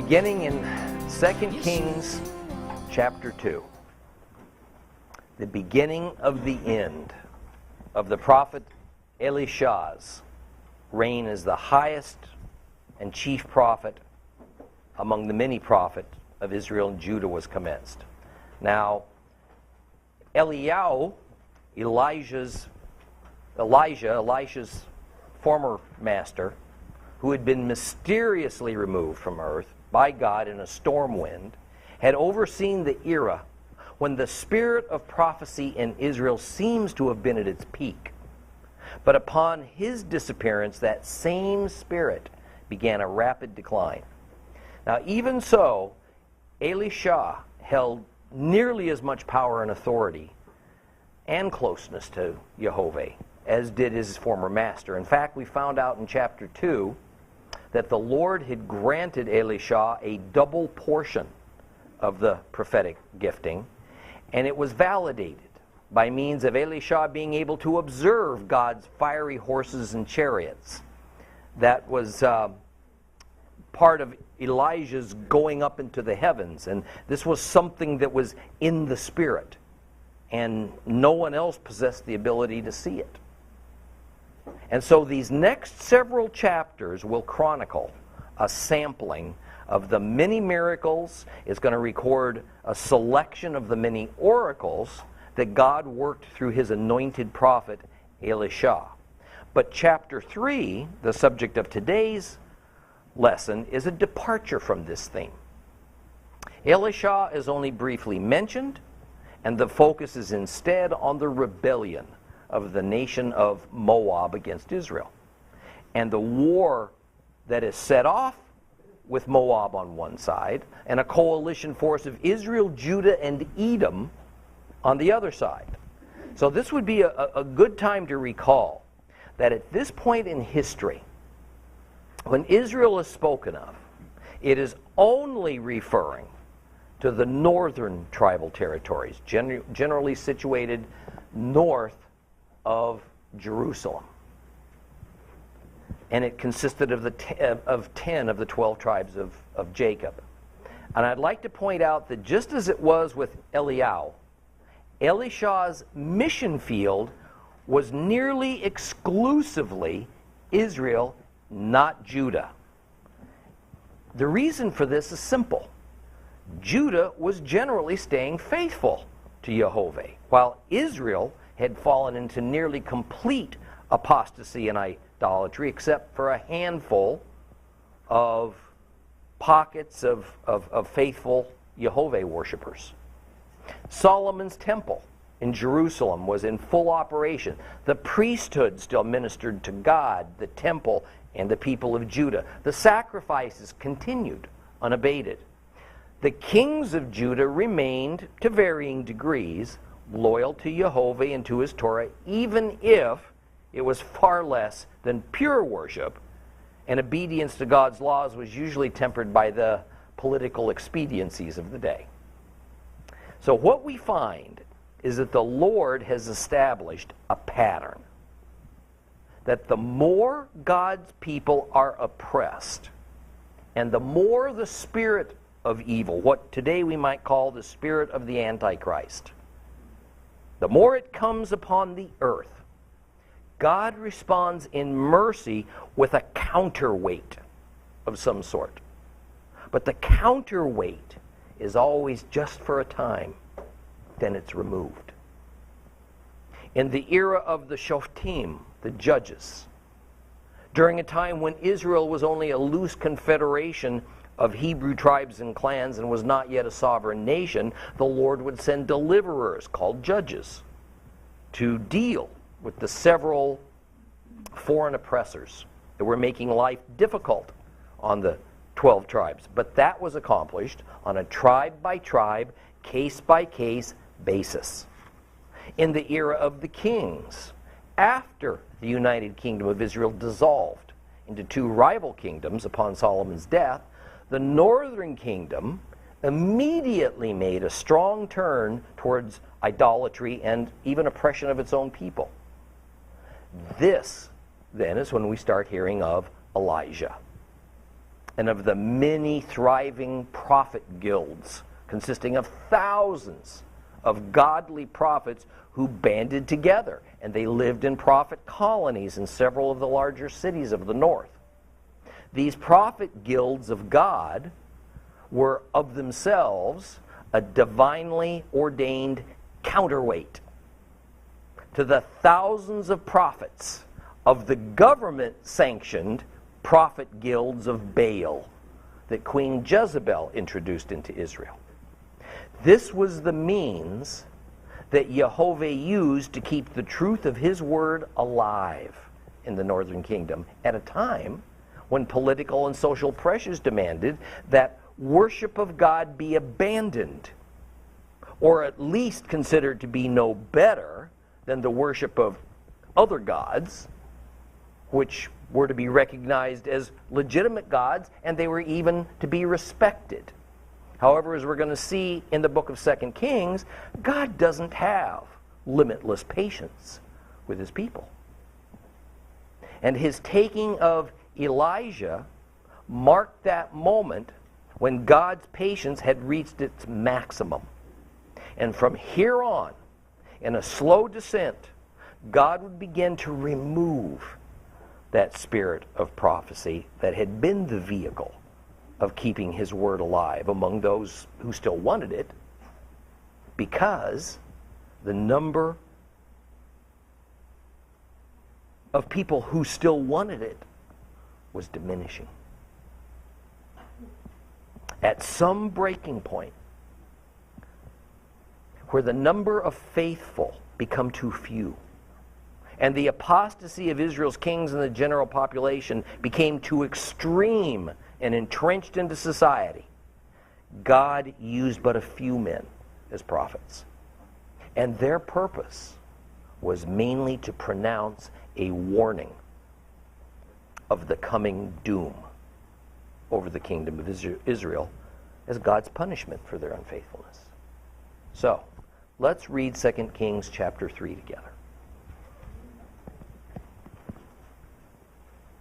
Beginning in 2 Kings chapter 2, the beginning of the end of the prophet Elisha's reign as the highest and chief prophet among the many prophets of Israel and Judah was commenced. Now, Elisha's former master, who had been mysteriously removed from earth by God in a storm wind, had overseen the era when the spirit of prophecy in Israel seems to have been at its peak. But upon his disappearance, that same spirit began a rapid decline. Now, even so, Elisha held nearly as much power and authority and closeness to Jehovah as did his former master. In fact, we found out in chapter 2 that the Lord had granted Elisha a double portion of the prophetic gifting, and it was validated by means of Elisha being able to observe God's fiery horses and chariots. That was part of Elijah's going up into the heavens, and this was something that was in the Spirit, and no one else possessed the ability to see it. And so these next several chapters will chronicle a sampling of the many miracles. It's going to record a selection of the many oracles that God worked through his anointed prophet Elisha. But chapter 3, the subject of today's lesson, is a departure from this theme. Elisha is only briefly mentioned, and the focus is instead on the rebellion of the nation of Moab against Israel, and the war that is set off with Moab on one side and a coalition force of Israel, Judah, and Edom on the other side. So this would be a good time to recall that at this point in history, when Israel is spoken of, it is only referring to the northern tribal territories, generally situated north of Jerusalem. And it consisted of 10 of the 12 tribes of Jacob. And I'd like to point out that just as it was with Eliyahu, Elisha's mission field was nearly exclusively Israel, not Judah. The reason for this is simple. Judah was generally staying faithful to Jehovah, while Israel had fallen into nearly complete apostasy and idolatry, except for a handful of pockets of faithful Jehovah worshipers. Solomon's temple in Jerusalem was in full operation. The priesthood still ministered to God, the temple, and the people of Judah. The sacrifices continued unabated. The kings of Judah remained, to varying degrees, loyal to Jehovah and to his Torah, even if it was far less than pure worship, and obedience to God's laws was usually tempered by the political expediencies of the day. So what we find is that the Lord has established a pattern, that the more God's people are oppressed, and the more the spirit of evil, what today we might call the spirit of the Antichrist, the more it comes upon the earth, God responds in mercy with a counterweight of some sort. But the counterweight is always just for a time, then it's removed. In the era of the Shoftim, the judges, during a time when Israel was only a loose confederation of Hebrew tribes and clans and was not yet a sovereign nation, the Lord would send deliverers called judges to deal with the several foreign oppressors that were making life difficult on the 12 tribes. But that was accomplished on a tribe-by-tribe, case-by-case basis. In the era of the kings, after the United Kingdom of Israel dissolved into two rival kingdoms upon Solomon's death, the northern kingdom immediately made a strong turn towards idolatry and even oppression of its own people. This, then, is when we start hearing of Elijah. and of the many thriving prophet guilds, consisting of thousands of godly prophets who banded together, and they lived in prophet colonies in several of the larger cities of the north. These prophet guilds of God were of themselves a divinely ordained counterweight to the thousands of prophets of the government-sanctioned prophet guilds of Baal that Queen Jezebel introduced into Israel. This was the means that Jehovah used to keep the truth of his word alive in the northern kingdom at a time when political and social pressures demanded that worship of God be abandoned, or at least considered to be no better than the worship of other gods, which were to be recognized as legitimate gods, and they were even to be respected. However, as we're going to see in the book of 2 Kings, God doesn't have limitless patience with his people. And his taking of Elijah marked that moment when God's patience had reached its maximum. And from here on, in a slow descent, God would begin to remove that spirit of prophecy that had been the vehicle of keeping his word alive among those who still wanted it, because the number of people who still wanted it was diminishing. At some breaking point where the number of faithful become too few, and the apostasy of Israel's kings and the general population became too extreme and entrenched into society, God used but a few men as prophets. And their purpose was mainly to pronounce a warning of the coming doom over the kingdom of Israel as God's punishment for their unfaithfulness. So, let's read 2 Kings chapter 3 together.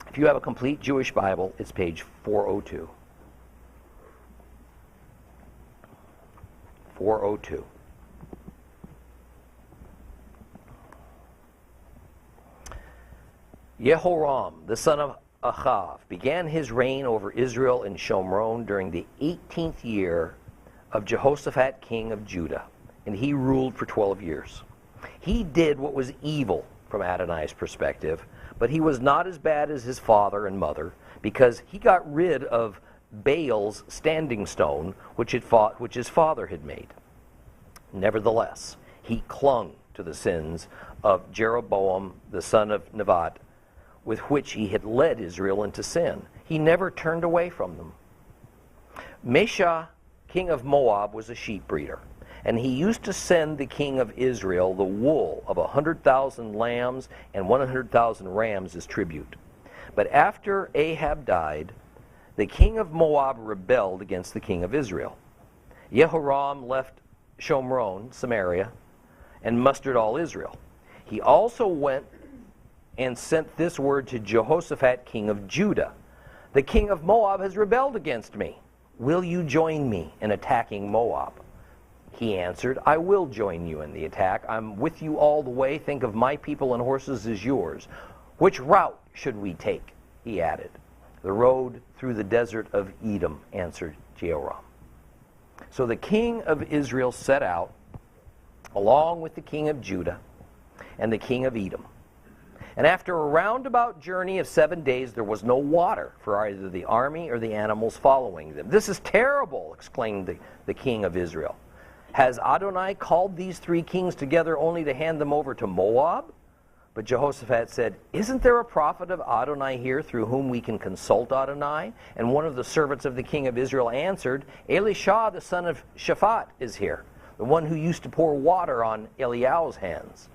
If you have a complete Jewish Bible, it's page 402. 402. Jehoram, the son of Achav, began his reign over Israel and Shomron during the 18th year of Jehoshaphat, king of Judah, and he ruled for 12 years. He did what was evil from Adonai's perspective, but he was not as bad as his father and mother, because he got rid of Baal's standing stone, which his father had made. Nevertheless, he clung to the sins of Jeroboam, the son of Nebat, with which he had led Israel into sin. He never turned away from them. Mesha, king of Moab, was a sheep breeder, and he used to send the king of Israel the wool of 100,000 lambs and 100,000 rams as tribute. But after Ahab died, the king of Moab rebelled against the king of Israel. Jehoram left Shomron, Samaria, and mustered all Israel. He also went and sent this word to Jehoshaphat, king of Judah. The king of Moab has rebelled against me. Will you join me in attacking Moab? He answered, I will join you in the attack. I'm with you all the way. Think of my people and horses as yours. Which route should we take? He added. The road through the desert of Edom, answered Jehoram. So the king of Israel set out, along with the king of Judah and the king of Edom. And after a roundabout journey of 7 days, there was no water for either the army or the animals following them. This is terrible, exclaimed the king of Israel. Has Adonai called these three kings together only to hand them over to Moab? But Jehoshaphat said, Isn't there a prophet of Adonai here through whom we can consult Adonai? And one of the servants of the king of Israel answered, Elisha, the son of Shaphat, is here, the one who used to pour water on Eliyahu's hands.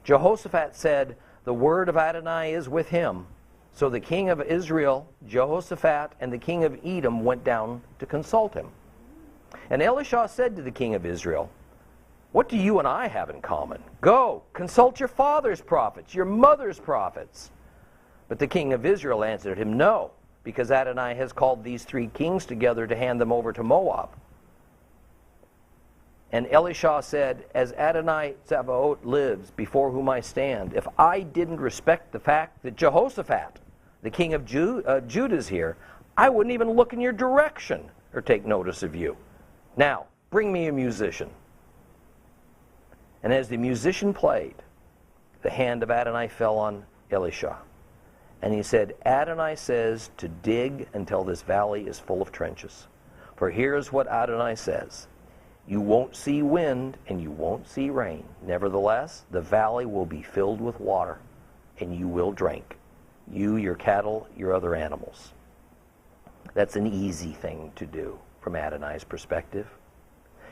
Jehoshaphat said, The word of Adonai is with him. So the king of Israel, Jehoshaphat, and the king of Edom went down to consult him. And Elisha said to the king of Israel, What do you and I have in common? Go, consult your father's prophets, your mother's prophets. But the king of Israel answered him, No, because Adonai has called these 3 kings together to hand them over to Moab. And Elisha said, as Adonai Sabaoth lives, before whom I stand, if I didn't respect the fact that Jehoshaphat, the king of Judah, is here, I wouldn't even look in your direction or take notice of you. Now, bring me a musician. And as the musician played, the hand of Adonai fell on Elisha. And he said, Adonai says to dig until this valley is full of trenches. For here's what Adonai says. You won't see wind and you won't see rain. Nevertheless, the valley will be filled with water, and you will drink. You, your cattle, your other animals. That's an easy thing to do from Adonai's perspective.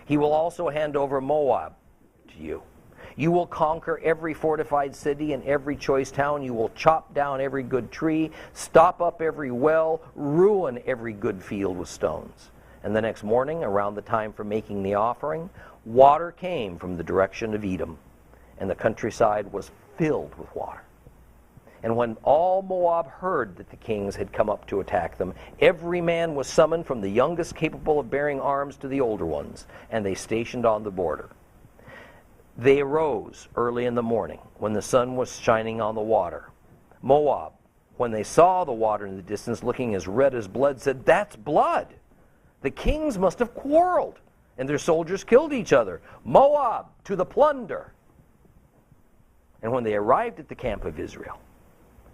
He will also hand over Moab to you. You will conquer every fortified city and every choice town. You will chop down every good tree, stop up every well, ruin every good field with stones. And the next morning, around the time for making the offering, water came from the direction of Edom, and the countryside was filled with water. And when all Moab heard that the kings had come up to attack them, every man was summoned, from the youngest capable of bearing arms to the older ones, and they stationed on the border. They arose early in the morning, when the sun was shining on the water. Moab, when they saw the water in the distance looking as red as blood, said, "That's blood. The kings must have quarreled, and their soldiers killed each other. Moab, to the plunder." And when they arrived at the camp of Israel,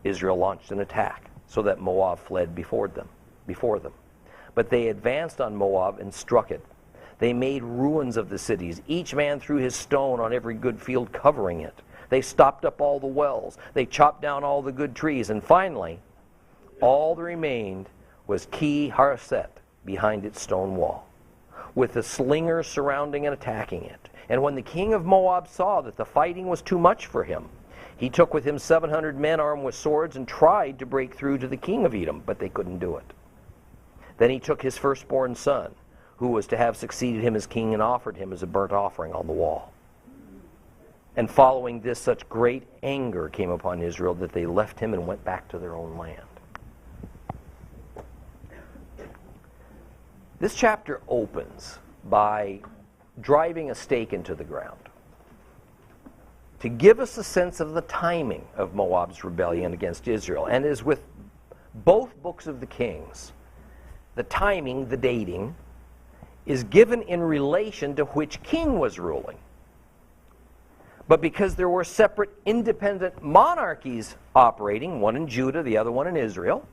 Israel launched an attack, so that Moab fled before them. But they advanced on Moab and struck it. They made ruins of the cities. Each man threw his stone on every good field, covering it. They stopped up all the wells. They chopped down all the good trees. And finally, all that remained was Ki Hareset, behind its stone wall, with the slingers surrounding and attacking it. And when the king of Moab saw that the fighting was too much for him, he took with him 700 men armed with swords and tried to break through to the king of Edom, but they couldn't do it. Then he took his firstborn son, who was to have succeeded him as king, and offered him as a burnt offering on the wall. And following this, such great anger came upon Israel that they left him and went back to their own land. This chapter opens by driving a stake into the ground to give us a sense of the timing of Moab's rebellion against Israel. And as with both books of the Kings, the timing, the dating, is given in relation to which king was ruling. But because there were separate independent monarchies operating, one in Judah, the other one in Israel,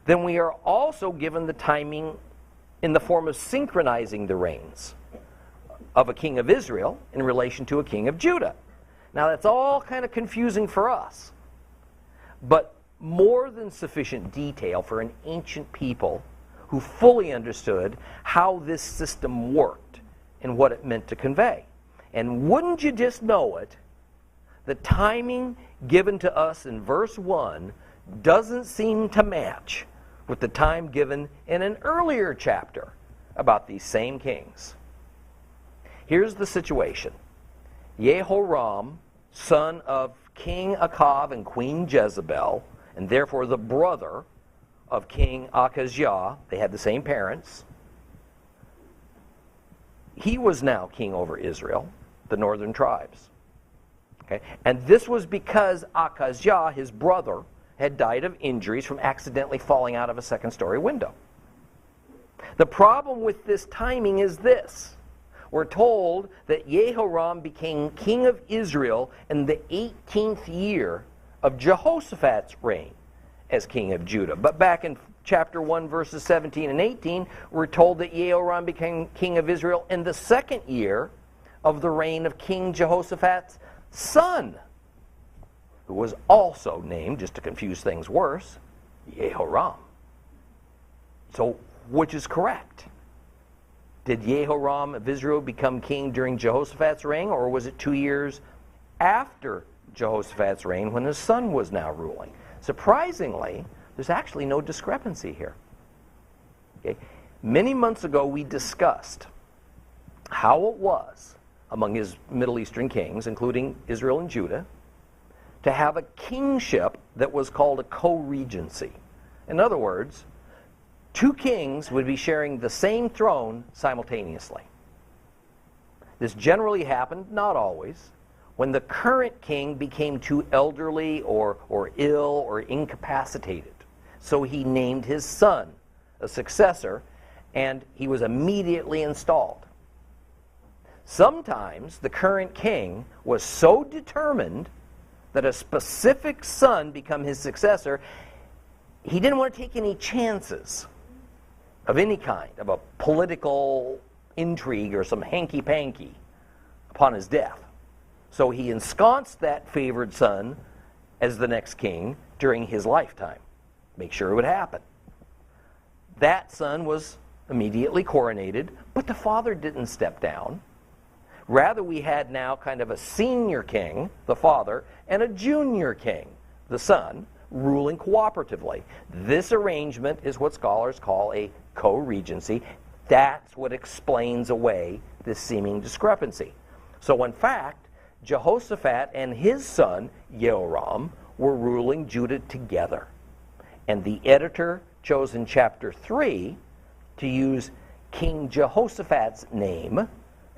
then we are also given the timing in the form of synchronizing the reigns of a king of Israel in relation to a king of Judah. Now that's all kind of confusing for us, but more than sufficient detail for an ancient people who fully understood how this system worked and what it meant to convey. And wouldn't you just know it, the timing given to us in verse 1 doesn't seem to match with the time given in an earlier chapter about these same kings. Here's the situation. Jehoram, son of King Achav and Queen Jezebel, and therefore the brother of King Achaziah, they had the same parents, he was now king over Israel, the northern tribes. Okay? And this was because Achaziah, his brother, had died of injuries from accidentally falling out of a second-story window. The problem with this timing is this. We're told that Jehoram became king of Israel in the 18th year of Jehoshaphat's reign as king of Judah. But back in chapter 1, verses 17 and 18, we're told that Jehoram became king of Israel in the second year of the reign of King Jehoshaphat's son, who was also named, just to confuse things worse, Jehoram. So, which is correct? Did Jehoram of Israel become king during Jehoshaphat's reign, or was it 2 years after Jehoshaphat's reign when his son was now ruling? Surprisingly, there's actually no discrepancy here. Okay? Many months ago, we discussed how it was among his Middle Eastern kings, including Israel and Judah, to have a kingship that was called a co-regency. In other words, two kings would be sharing the same throne simultaneously. This generally happened, not always, when the current king became too elderly or ill or incapacitated. So he named his son a successor, and he was immediately installed. Sometimes the current king was so determined that a specific son become his successor, he didn't want to take any chances of any kind, of a political intrigue or some hanky-panky upon his death. So he ensconced that favored son as the next king during his lifetime. Make sure it would happen. That son was immediately coronated, but the father didn't step down. Rather, we had now kind of a senior king, the father, and a junior king, the son, ruling cooperatively. This arrangement is what scholars call a co-regency. That's what explains away this seeming discrepancy. So in fact, Jehoshaphat and his son, Jehoram, were ruling Judah together. And the editor chose in chapter 3 to use King Jehoshaphat's name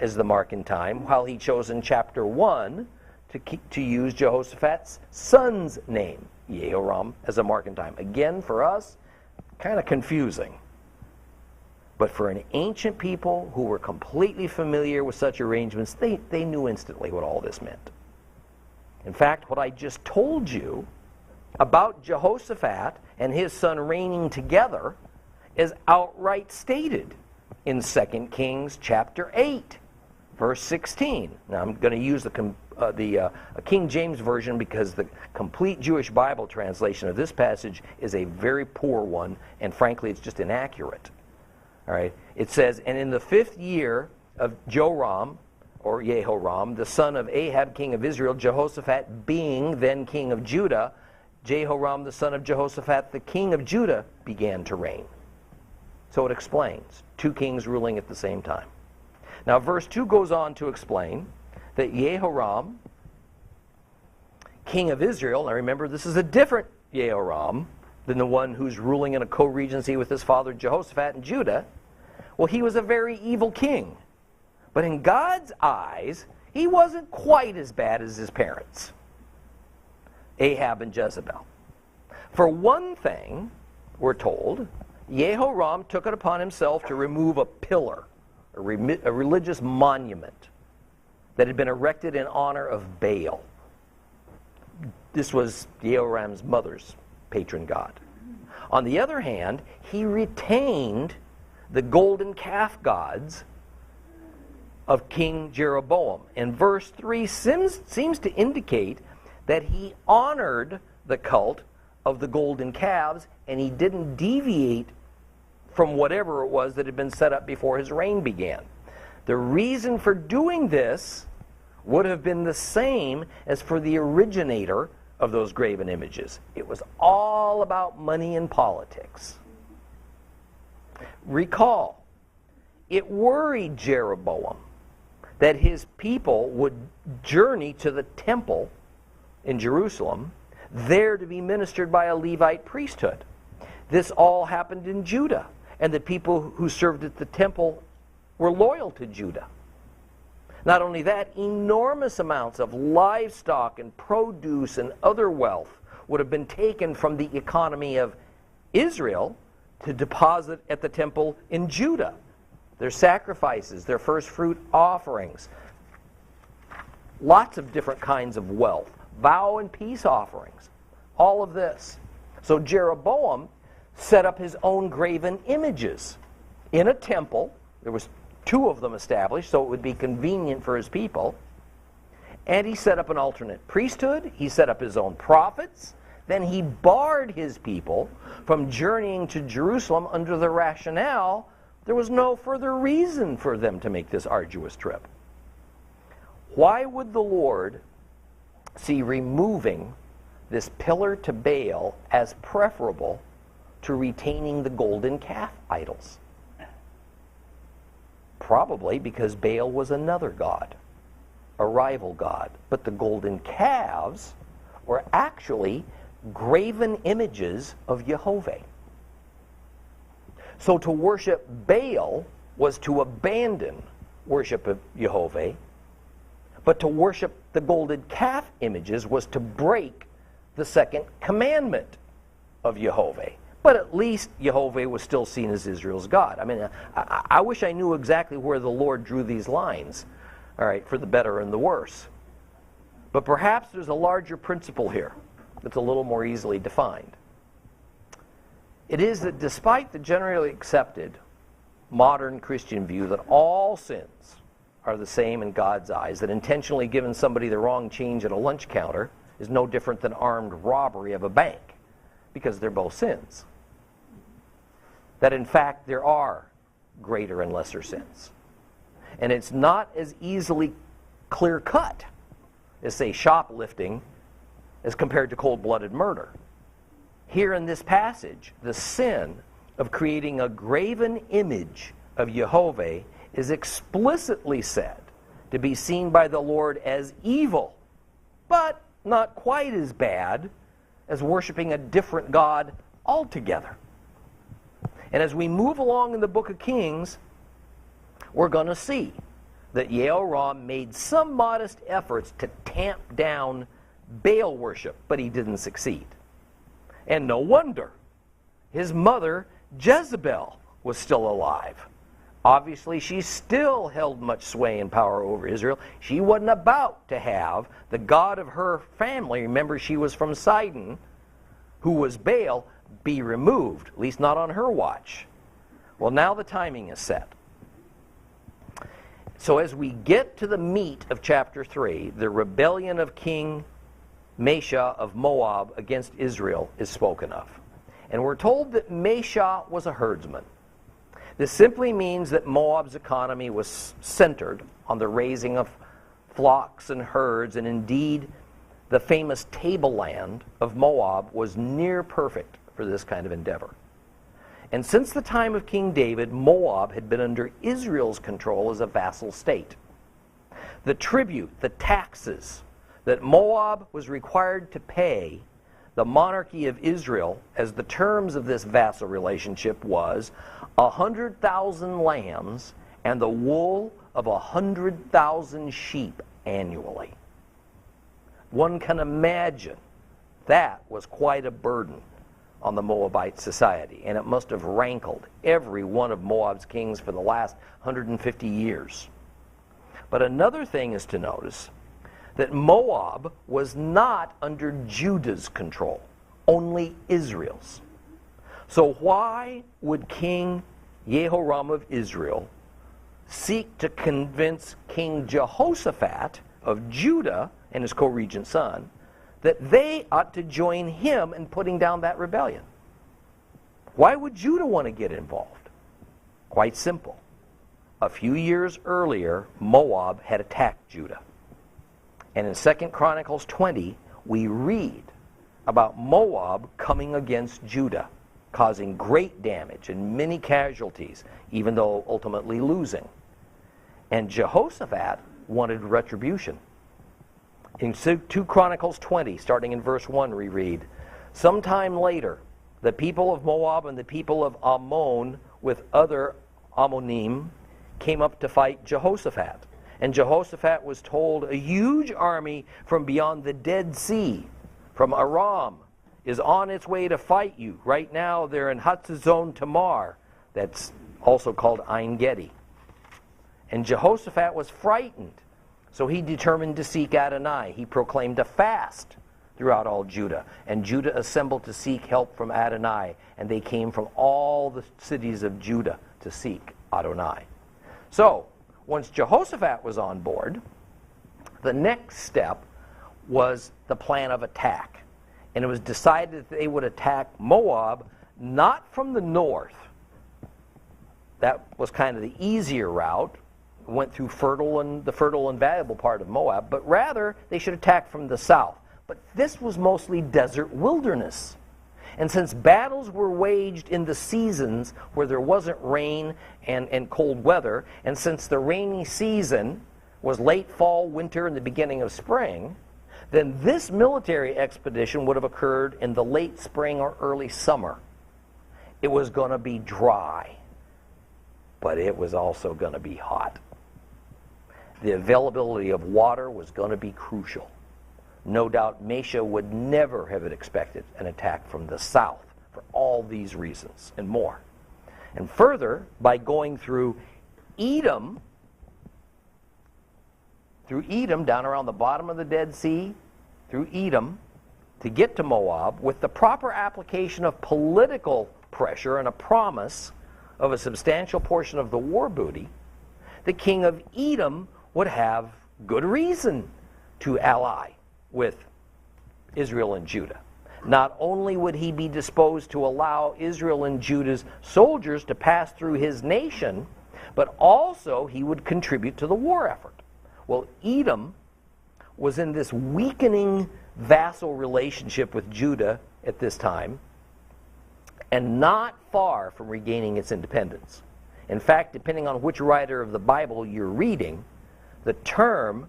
as the mark in time, while he chose in chapter 1 to use Jehoshaphat's son's name, Jehoram, as a mark in time. Again, for us, kind of confusing. But for an ancient people who were completely familiar with such arrangements, they knew instantly what all this meant. In fact, what I just told you about Jehoshaphat and his son reigning together is outright stated in 2 Kings chapter 8, verse 16. Now I'm going to use the King James Version because the complete Jewish Bible translation of this passage is a very poor one, and frankly it's just inaccurate. All right. It says, "And in the 5th year of Joram, or Jehoram, the son of Ahab, king of Israel, Jehoshaphat being then king of Judah, Jehoram, the son of Jehoshaphat, the king of Judah, began to reign." So it explains two kings ruling at the same time. Now verse 2 goes on to explain that Jehoram, king of Israel, now remember this is a different Jehoram than the one who's ruling in a co-regency with his father Jehoshaphat in Judah. Well, he was a very evil king. But in God's eyes, he wasn't quite as bad as his parents, Ahab and Jezebel. For one thing, we're told, Jehoram took it upon himself to remove a pillar, a religious monument that had been erected in honor of Baal. This was Jehoram's mother's patron god. On the other hand, he retained the golden calf gods of King Jeroboam. And verse 3 seems to indicate that he honored the cult of the golden calves, and he didn't deviate from whatever it was that had been set up before his reign began. The reason for doing this would have been the same as for the originator of those graven images. It was all about money and politics. Recall, it worried Jeroboam that his people would journey to the temple in Jerusalem, there to be ministered by a Levite priesthood. This all happened in Judah, and the people who served at the temple were loyal to Judah. Not only that, enormous amounts of livestock and produce and other wealth would have been taken from the economy of Israel to deposit at the temple in Judah. Their sacrifices, their first fruit offerings, lots of different kinds of wealth, vow and peace offerings, all of this. So Jeroboam set up his own graven images in a temple. There was 2 of them established, so it would be convenient for his people. And he set up an alternate priesthood. He set up his own prophets. Then he barred his people from journeying to Jerusalem under the rationale there was no further reason for them to make this arduous trip. Why would the Lord see removing this pillar to Baal as preferable to retaining the golden calf idols? Probably because Baal was another god, a rival god. But the golden calves were actually graven images of Jehovah. So to worship Baal was to abandon worship of Jehovah, but to worship the golden calf images was to break the second commandment of Jehovah. But at least Jehovah was still seen as Israel's God. I mean, I wish I knew exactly where the Lord drew these lines, all right, for the better and the worse. But perhaps there's a larger principle here that's a little more easily defined. It is that despite the generally accepted modern Christian view that all sins are the same in God's eyes, that intentionally giving somebody the wrong change at a lunch counter is no different than armed robbery of a bank, because they're both sins. That in fact there are greater and lesser sins. And it's not as easily clear-cut as, say, shoplifting as compared to cold-blooded murder. Here in this passage, the sin of creating a graven image of Jehovah is explicitly said to be seen by the Lord as evil, but not quite as bad as worshiping a different God altogether. And as we move along in the book of Kings, we're going to see that Jehoram made some modest efforts to tamp down Baal worship, but he didn't succeed. And no wonder. His mother, Jezebel, was still alive. Obviously, she still held much sway and power over Israel. She wasn't about to have the god of her family, remember she was from Sidon, who was Baal, be removed, at least not on her watch. Well, now the timing is set. So as we get to the meat of chapter 3, the rebellion of King Mesha of Moab against Israel is spoken of. And we're told that Mesha was a herdsman. This simply means that Moab's economy was centered on the raising of flocks and herds, and indeed the famous tableland of Moab was near perfect for this kind of endeavor. And since the time of King David, Moab had been under Israel's control as a vassal state. The tribute, the taxes that Moab was required to pay the monarchy of Israel, as the terms of this vassal relationship was 100,000 lambs and the wool of 100,000 sheep annually. One can imagine that was quite a burden on the Moabite society, and it must have rankled every one of Moab's kings for the last 150 years. But another thing is to notice that Moab was not under Judah's control, only Israel's. So why would King Jehoram of Israel seek to convince King Jehoshaphat of Judah and his co-regent son that they ought to join him in putting down that rebellion? Why would Judah want to get involved? Quite simple. A few years earlier, Moab had attacked Judah. And in 2 Chronicles 20, we read about Moab coming against Judah, causing great damage and many casualties, even though ultimately losing. And Jehoshaphat wanted retribution. In 2 Chronicles 20, starting in verse 1, we read, "Sometime later, the people of Moab and the people of Ammon with other Ammonim came up to fight Jehoshaphat. And Jehoshaphat was told, a huge army from beyond the Dead Sea, from Aram, is on its way to fight you. Right now they're in Hatzazon Tamar," that's also called Ein Gedi. And Jehoshaphat was frightened, so he determined to seek Adonai. He proclaimed a fast throughout all Judah, and Judah assembled to seek help from Adonai, and they came from all the cities of Judah to seek Adonai. So, once Jehoshaphat was on board, the next step was the plan of attack. And it was decided that they would attack Moab not from the north. That was kind of the easier route, went through the fertile and valuable part of Moab, but rather they should attack from the south. But this was mostly desert wilderness. And since battles were waged in the seasons where there wasn't rain and cold weather, and since the rainy season was late fall, winter, and the beginning of spring, then this military expedition would have occurred in the late spring or early summer. It was going to be dry, but it was also going to be hot. The availability of water was going to be crucial. No doubt Mesha would never have expected an attack from the south for all these reasons and more. And further, by going through Edom down around the bottom of the Dead Sea, through Edom, to get to Moab, with the proper application of political pressure and a promise of a substantial portion of the war booty, the king of Edom would have good reason to ally with Israel and Judah. Not only would he be disposed to allow Israel and Judah's soldiers to pass through his nation, but also he would contribute to the war effort. Well, Edom was in this weakening vassal relationship with Judah at this time, and not far from regaining its independence. In fact, depending on which writer of the Bible you're reading, the term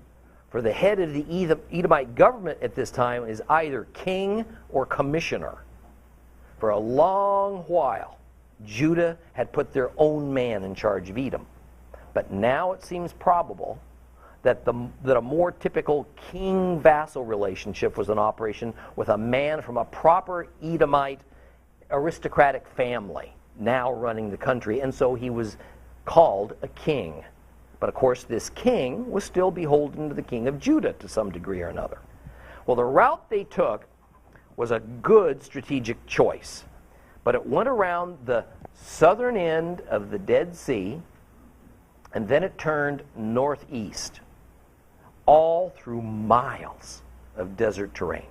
for the head of the Edomite government at this time is either king or commissioner. For a long while, Judah had put their own man in charge of Edom. But now it seems probable that a more typical king-vassal relationship was in operation with a man from a proper Edomite aristocratic family now running the country, and so he was called a king. But of course, this king was still beholden to the king of Judah to some degree or another. Well, the route they took was a good strategic choice, but it went around the southern end of the Dead Sea, and then it turned northeast, all through miles of desert terrain.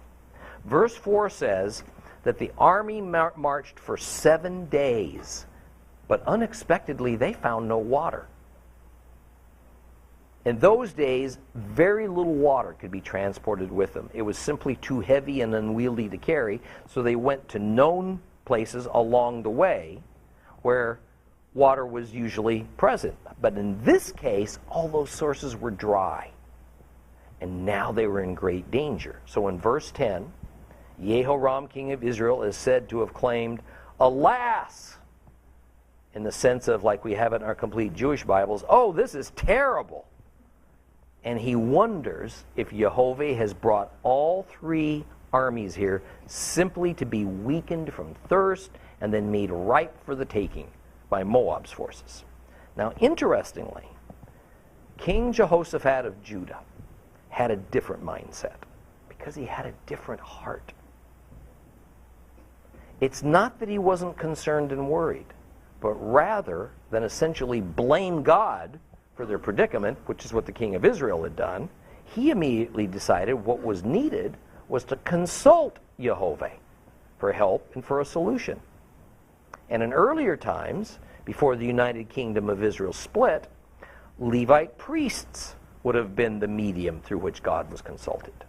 Verse 4 says that the army marched for 7 days, but unexpectedly they found no water. In those days, very little water could be transported with them. It was simply too heavy and unwieldy to carry, so they went to known places along the way where water was usually present. But in this case, all those sources were dry, and now they were in great danger. So in verse 10, Jehoram, king of Israel, is said to have claimed, "Alas," in the sense of, like we have it in our complete Jewish Bibles, "Oh, this is terrible." And he wonders if Jehovah has brought all three armies here simply to be weakened from thirst and then made ripe for the taking by Moab's forces. Now, interestingly, King Jehoshaphat of Judah had a different mindset because he had a different heart. It's not that he wasn't concerned and worried, but rather than essentially blame God for their predicament, which is what the king of Israel had done, he immediately decided what was needed was to consult Jehovah for help and for a solution. And in earlier times, before the United Kingdom of Israel split, Levite priests would have been the medium through which God was consulted.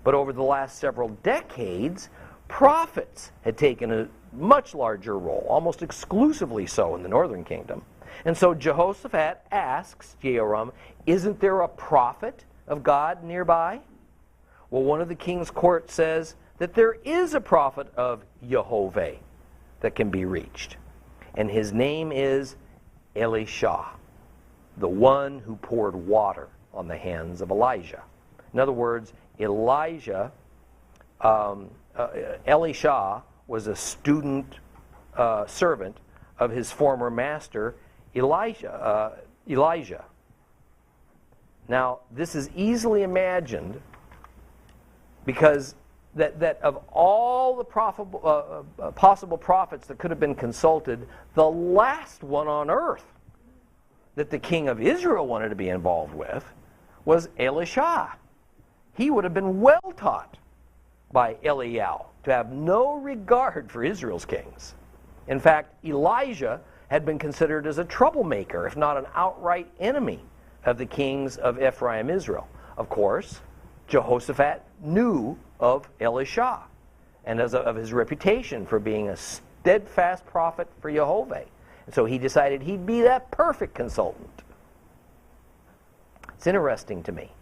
But over the last several decades, prophets had taken a much larger role, almost exclusively so in the northern kingdom. And so Jehoshaphat asks Jehoram, "Isn't there a prophet of God nearby?" Well, one of the king's court says that there is a prophet of Jehovah that can be reached. And his name is Elisha, the one who poured water on the hands of Elijah. In other words, Elisha was a student servant of his former master, Elijah. Now, this is easily imagined because that of all the possible prophets that could have been consulted, the last one on earth that the king of Israel wanted to be involved with was Elisha. He would have been well taught by Eliyahu to have no regard for Israel's kings. In fact, Elijah had been considered as a troublemaker, if not an outright enemy of the kings of Ephraim, Israel. Of course, Jehoshaphat knew of Elisha and of his reputation for being a steadfast prophet for Jehovah. And so he decided he'd be that perfect consultant. It's interesting to me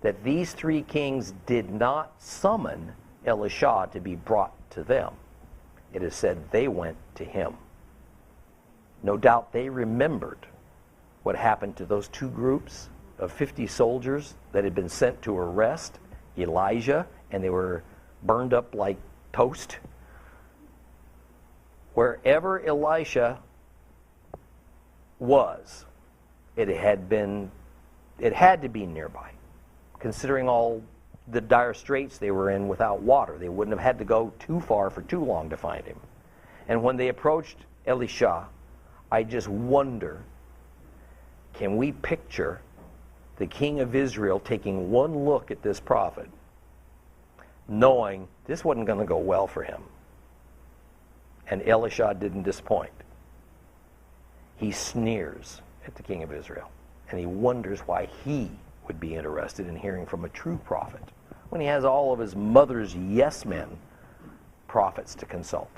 that these three kings did not summon Elisha to be brought to them. it is said they went to him. No doubt they remembered what happened to those two groups of 50 soldiers that had been sent to arrest Elijah, and they were burned up like toast. Wherever Elisha was, it had to be nearby, considering all the dire straits they were in without water. They wouldn't have had to go too far for too long to find him. And when they approached Elisha, I just wonder, can we picture the king of Israel taking one look at this prophet, knowing this wasn't going to go well for him? And Elisha didn't disappoint. He sneers at the king of Israel, and he wonders why he would be interested in hearing from a true prophet when he has all of his mother's yes men prophets to consult.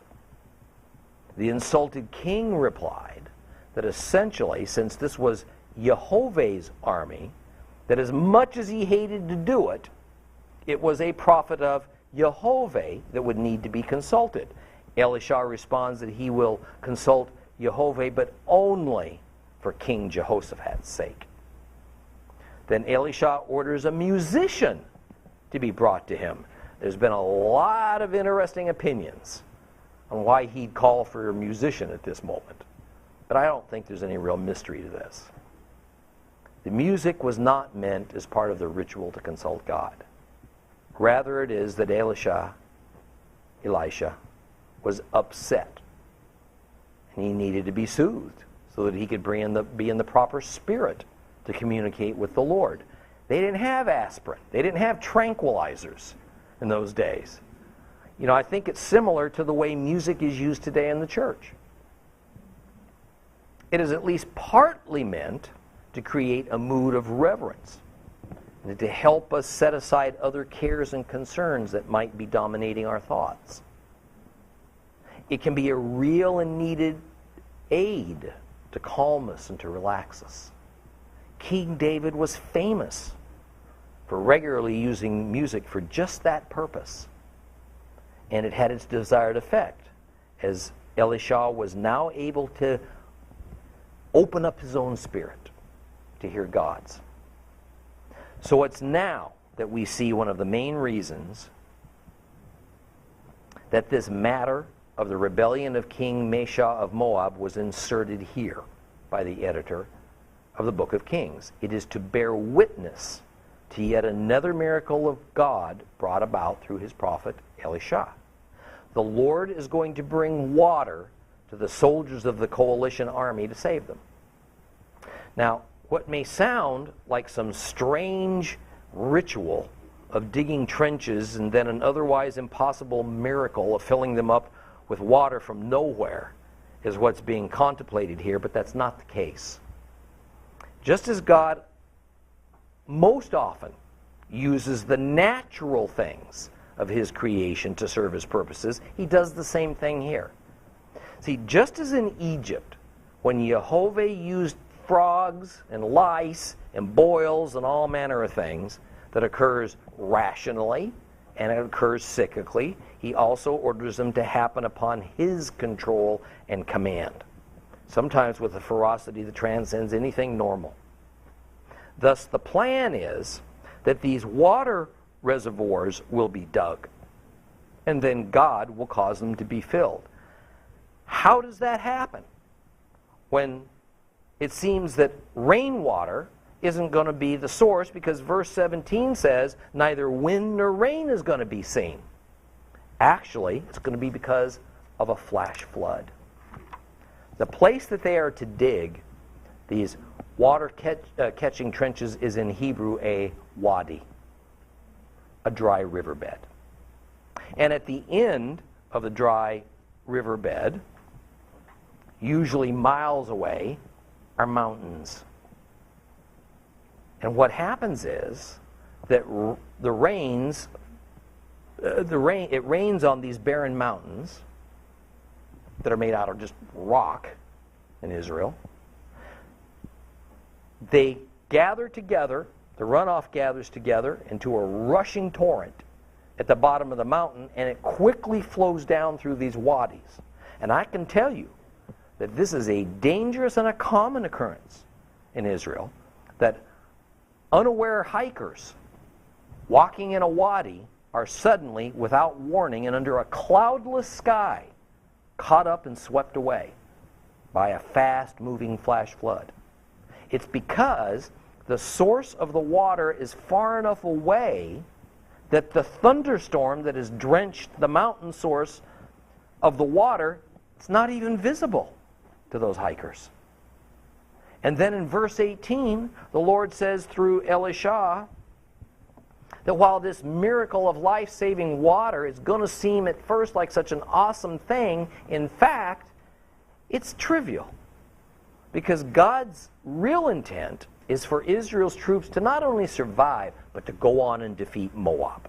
The insulted king replied that essentially, since this was Jehovah's army, that as much as he hated to do it, it was a prophet of Jehovah that would need to be consulted. Elisha responds that he will consult Jehovah, but only for King Jehoshaphat's sake. Then Elisha orders a musician to be brought to him. There's been a lot of interesting opinions on why he'd call for a musician at this moment, but I don't think there's any real mystery to this. The music was not meant as part of the ritual to consult God. Rather, it is that Elisha was upset, and he needed to be soothed so that he could be in the proper spirit to communicate with the Lord. They didn't have aspirin. They didn't have tranquilizers in those days. You know, I think it's similar to the way music is used today in the church. It is at least partly meant to create a mood of reverence and to help us set aside other cares and concerns that might be dominating our thoughts. It can be a real and needed aid to calm us and to relax us. King David was famous for regularly using music for just that purpose. And it had its desired effect, as Elisha was now able to open up his own spirit to hear God's. So it's now that we see one of the main reasons that this matter of the rebellion of King Mesha of Moab was inserted here by the editor of the book of Kings. It is to bear witness to yet another miracle of God brought about through his prophet Elisha. The Lord is going to bring water to the soldiers of the coalition army to save them. Now, what may sound like some strange ritual of digging trenches and then an otherwise impossible miracle of filling them up with water from nowhere is what's being contemplated here, but that's not the case. Just as God most often uses the natural things of his creation to serve his purposes, he does the same thing here. See, just as in Egypt, when Jehovah used frogs and lice and boils and all manner of things that occurs rationally and it occurs cyclically, he also orders them to happen upon his control and command, sometimes with a ferocity that transcends anything normal. Thus, the plan is that these water reservoirs will be dug, and then God will cause them to be filled. How does that happen when it seems that rainwater isn't going to be the source, because verse 17 says neither wind nor rain is going to be seen? Actually, it's going to be because of a flash flood. The place that they are to dig these water catching trenches is in Hebrew a wadi, a dry riverbed. And at the end of the dry riverbed, usually miles away, are mountains. And what happens is that it rains on these barren mountains that are made out of just rock in Israel. They gather together, the runoff gathers together into a rushing torrent at the bottom of the mountain, and it quickly flows down through these wadis. And I can tell you that this is a dangerous and a common occurrence in Israel, that unaware hikers walking in a wadi are suddenly, without warning and under a cloudless sky, caught up and swept away by a fast-moving flash flood. It's because the source of the water is far enough away that the thunderstorm that has drenched the mountain source of the water, it's not even visible to those hikers. And then in verse 18, the Lord says through Elisha that while this miracle of life-saving water is going to seem at first like such an awesome thing, in fact, it's trivial. Because God's real intent is for Israel's troops to not only survive, but to go on and defeat Moab.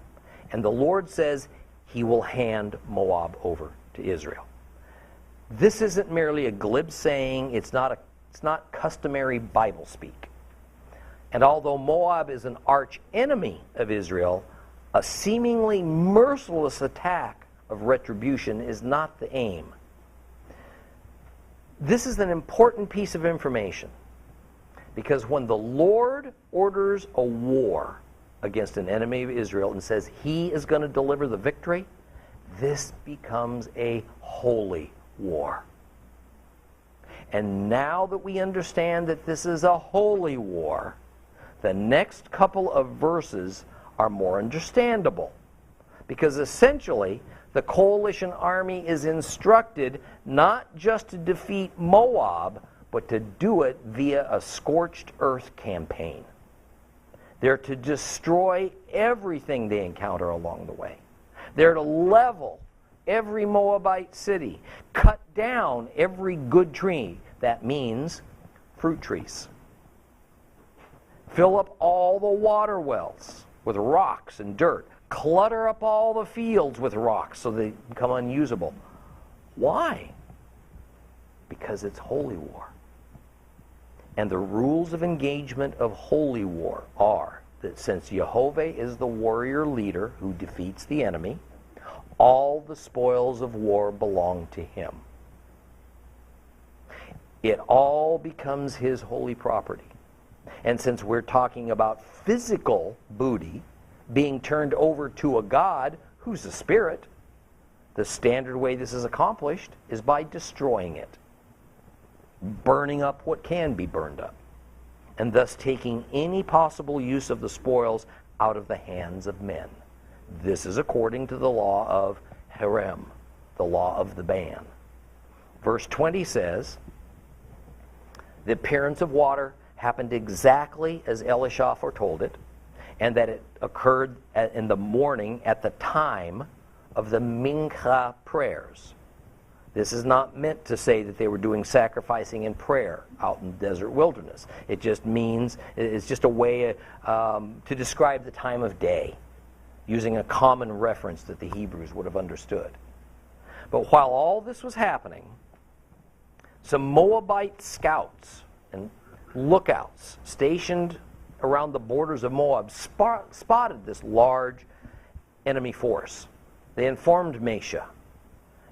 And the Lord says he will hand Moab over to Israel. This isn't merely a glib saying, it's not customary Bible speak. And although Moab is an arch enemy of Israel, a seemingly merciless attack of retribution is not the aim. This is an important piece of information, because when the Lord orders a war against an enemy of Israel and says he is going to deliver the victory, this becomes a holy war. And now that we understand that this is a holy war, the next couple of verses are more understandable. Because essentially, the coalition army is instructed not just to defeat Moab, but to do it via a scorched earth campaign. They're to destroy everything they encounter along the way. They're to level every Moabite city, cut down every good tree. That means fruit trees. Fill up all the water wells with rocks and dirt. Clutter up all the fields with rocks so they become unusable. Why? Because it's holy war. And the rules of engagement of holy war are that since Jehovah is the warrior leader who defeats the enemy, all the spoils of war belong to him. It all becomes his holy property. And since we're talking about physical booty being turned over to a God who's a spirit, the standard way this is accomplished is by destroying it, burning up what can be burned up, and thus taking any possible use of the spoils out of the hands of men. This is according to the law of Herem, the law of the ban. Verse 20 says, the appearance of water happened exactly as Elisha foretold it, and that it occurred in the morning at the time of the Mincha prayers. This is not meant to say that they were doing sacrificing and prayer out in the desert wilderness. It just means, it's just a way to describe the time of day, using a common reference that the Hebrews would have understood. But while all this was happening, some Moabite scouts and lookouts stationed around the borders of Moab spotted this large enemy force. They informed Mesha,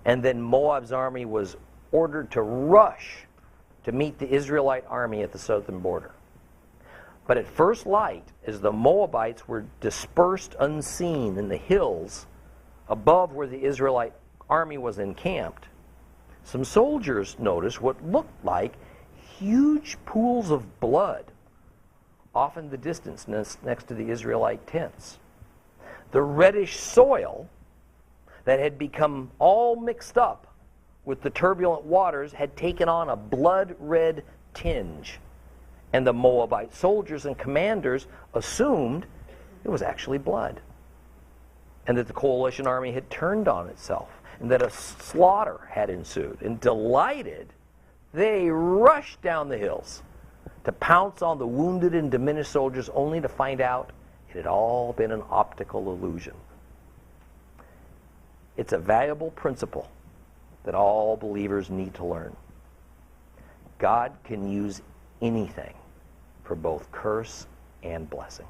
and then Moab's army was ordered to rush to meet the Israelite army at the southern border. But at first light, as the Moabites were dispersed unseen in the hills above where the Israelite army was encamped, some soldiers noticed what looked like huge pools of blood off in the distance next to the Israelite tents. The reddish soil that had become all mixed up with the turbulent waters had taken on a blood-red tinge, and the Moabite soldiers and commanders assumed it was actually blood, and that the coalition army had turned on itself, and that a slaughter had ensued. And delighted, they rushed down the hills to pounce on the wounded and diminished soldiers, only to find out it had all been an optical illusion. It's a valuable principle that all believers need to learn. God can use anything for both curse and blessing.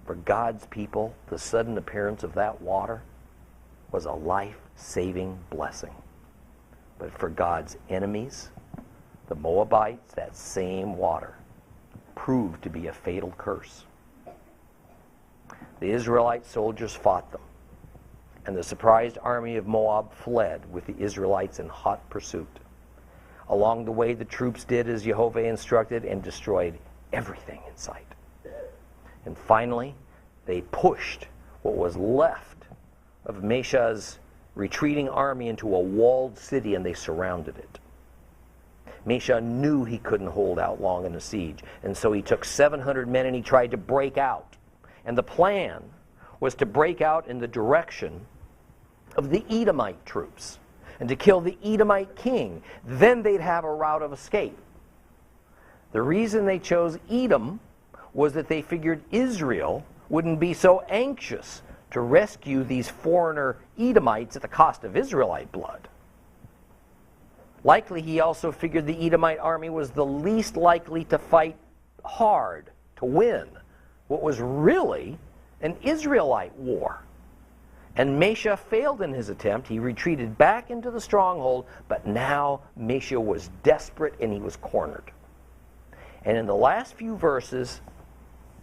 For God's people, the sudden appearance of that water was a life-saving blessing. But for God's enemies, the Moabites, that same water proved to be a fatal curse. The Israelite soldiers fought them, and the surprised army of Moab fled with the Israelites in hot pursuit. Along the way, the troops did as Jehovah instructed and destroyed everything in sight. And finally, they pushed what was left of Mesha's retreating army into a walled city, and they surrounded it. Mesha knew he couldn't hold out long in a siege, and so he took 700 men and he tried to break out. And the plan was to break out in the direction of the Edomite troops and to kill the Edomite king. Then they'd have a route of escape. The reason they chose Edom was that they figured Israel wouldn't be so anxious to rescue these foreigner Edomites at the cost of Israelite blood. Likely he also figured the Edomite army was the least likely to fight hard to win what was really an Israelite war. And Mesha failed in his attempt. He retreated back into the stronghold, but now Mesha was desperate and he was cornered. And in the last few verses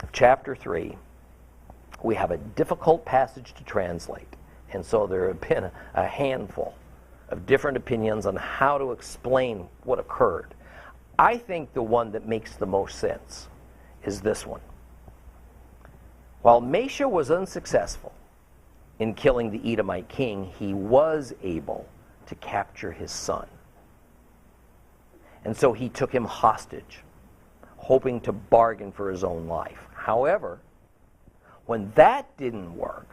of chapter 3, we have a difficult passage to translate. And so there have been a handful of different opinions on how to explain what occurred. I think the one that makes the most sense is this one. While Mesha was unsuccessful in killing the Edomite king, he was able to capture his son. And so he took him hostage, hoping to bargain for his own life. However, when that didn't work,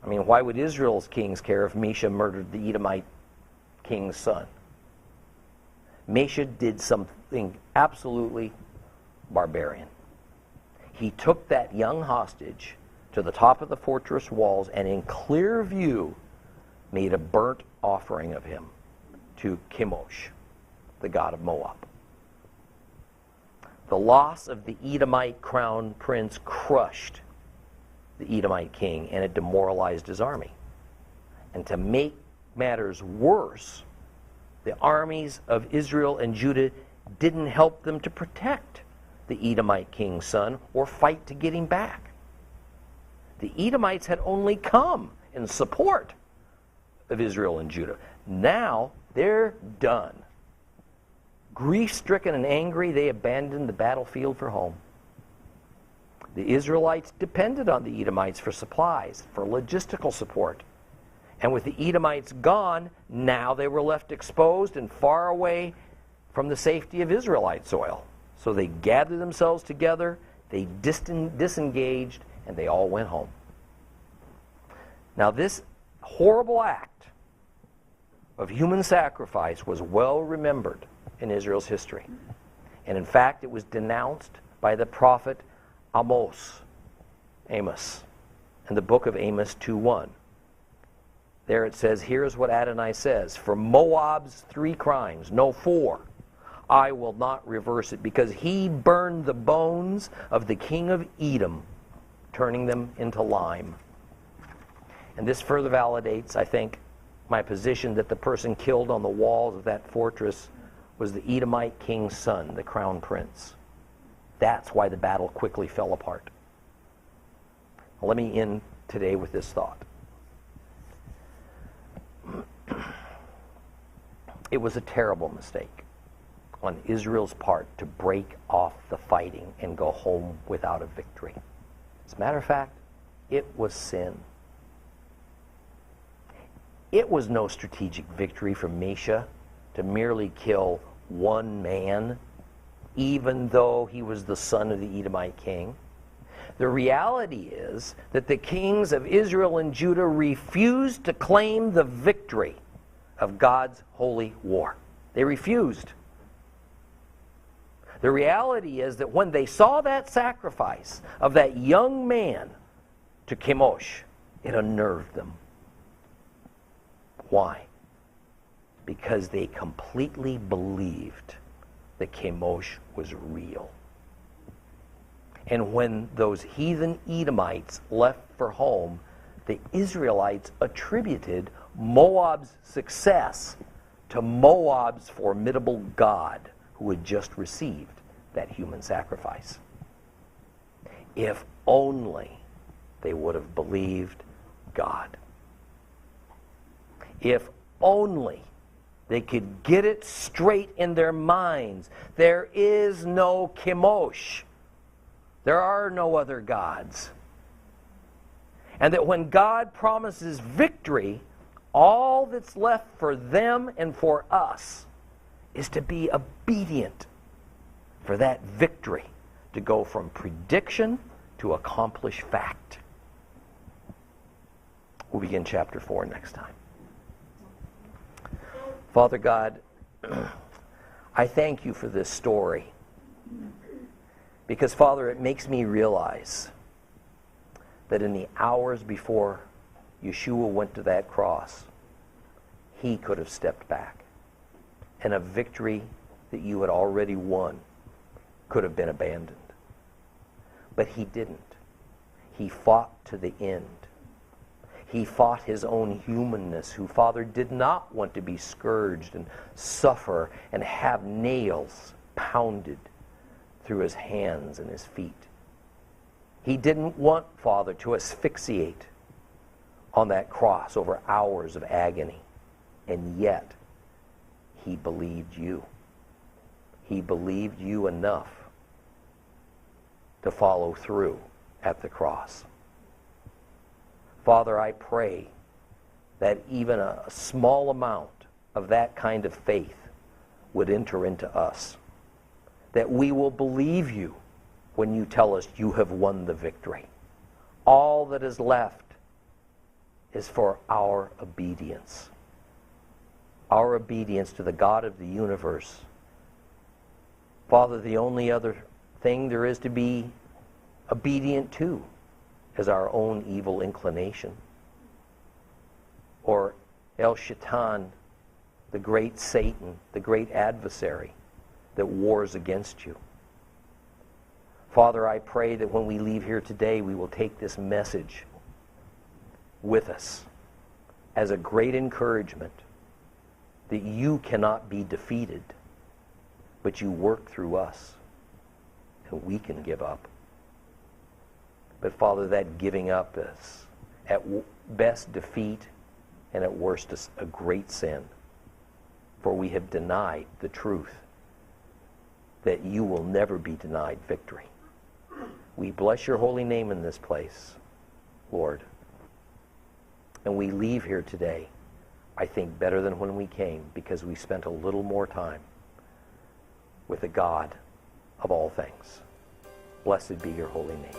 I mean, why would Israel's kings care if Mesha murdered the Edomite king's son? Mesha did something absolutely barbarian. He took that young hostage to the top of the fortress walls and in clear view made a burnt offering of him to Chemosh, the god of Moab. The loss of the Edomite crown prince crushed the Edomite king, and it demoralized his army. And to make matters worse, the armies of Israel and Judah didn't help them to protect the Edomite king's son or fight to get him back. The Edomites had only come in support of Israel and Judah. Now they're done. Grief-stricken and angry, they abandoned the battlefield for home. The Israelites depended on the Edomites for supplies, for logistical support. And with the Edomites gone, now they were left exposed and far away from the safety of Israelite soil. So they gathered themselves together, they disengaged, and they all went home. Now this horrible act of human sacrifice was well remembered in Israel's history. And in fact, it was denounced by the prophet Amos, in the book of Amos 2:1. There it says, here's what Adonai says, for Moab's 3 crimes, no 4, I will not reverse it, because he burned the bones of the king of Edom, turning them into lime. And this further validates, I think, my position that the person killed on the walls of that fortress was the Edomite king's son, the crown prince. That's why the battle quickly fell apart. Let me end today with this thought. It was a terrible mistake on Israel's part to break off the fighting and go home without a victory. As a matter of fact, it was sin. It was no strategic victory for Mesha to merely kill one man, even though he was the son of the Edomite king. The reality is that the kings of Israel and Judah refused to claim the victory of God's holy war. They refused. The reality is that when they saw that sacrifice of that young man to Chemosh, it unnerved them. Why? Because they completely believed that Chemosh was real. And when those heathen Edomites left for home, the Israelites attributed Moab's success to Moab's formidable God who had just received that human sacrifice. If only they would have believed God. If only they could get it straight in their minds. There is no Chemosh. There are no other gods. And that when God promises victory, all that's left for them and for us is to be obedient for that victory to go from prediction to accomplished fact. We'll begin chapter 4 next time. Father God, I thank you for this story. Because, Father, it makes me realize that in the hours before Yeshua went to that cross, he could have stepped back. And a victory that you had already won could have been abandoned. But he didn't. He fought to the end. He fought his own humanness, who, Father, did not want to be scourged and suffer and have nails pounded through his hands and his feet. He didn't want, Father, to asphyxiate on that cross over hours of agony. And yet, he believed you. He believed you enough to follow through at the cross. Father, I pray that even a small amount of that kind of faith would enter into us. That we will believe you when you tell us you have won the victory. All that is left is for our obedience. Our obedience to the God of the universe. Father, the only other thing there is to be obedient to is our own evil inclination. Or El Shaitan, the great Satan, the great adversary that wars against you. Father, I pray that when we leave here today, we will take this message with us as a great encouragement that you cannot be defeated, but you work through us, and we can give up. But Father, that giving up is at best defeat, and at worst a great sin, for we have denied the truth that you will never be denied victory. We bless your holy name in this place, Lord. And we leave here today, I think, better than when we came, because we spent a little more time with the God of all things. Blessed be your holy name.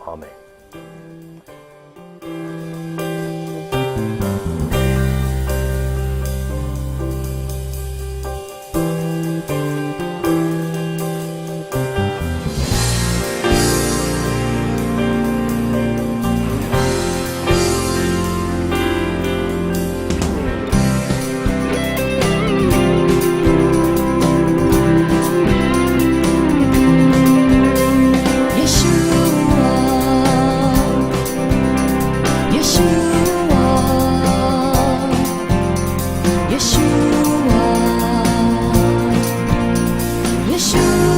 Amen. Yeshua,